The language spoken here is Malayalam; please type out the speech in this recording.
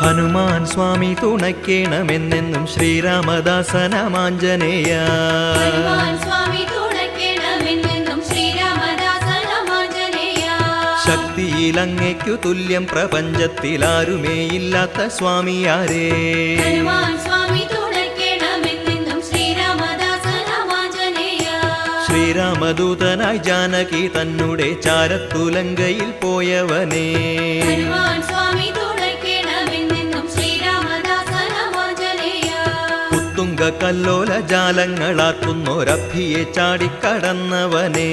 ഹനുമാൻ സ്വാമി തുണയ്ക്കേണമെന്നെന്നും ശ്രീരാമദാസനമാഞ്ജനേയ. ശക്തിയിലങ്ങയ്ക്കു തുല്യം പ്രപഞ്ചത്തിലാരുമേയില്ലാത്ത സ്വാമിയാരേ. ശ്രീരാമദൂതനായി ജാനകി തന്നെ ചാരത്തുലങ്കയിൽ പോയവനേ. ഉത്തുംഗ കല്ലോല ജാലങ്ങളാക്കുന്നൊരഭിയെ ചാടിക്കടന്നവനേ.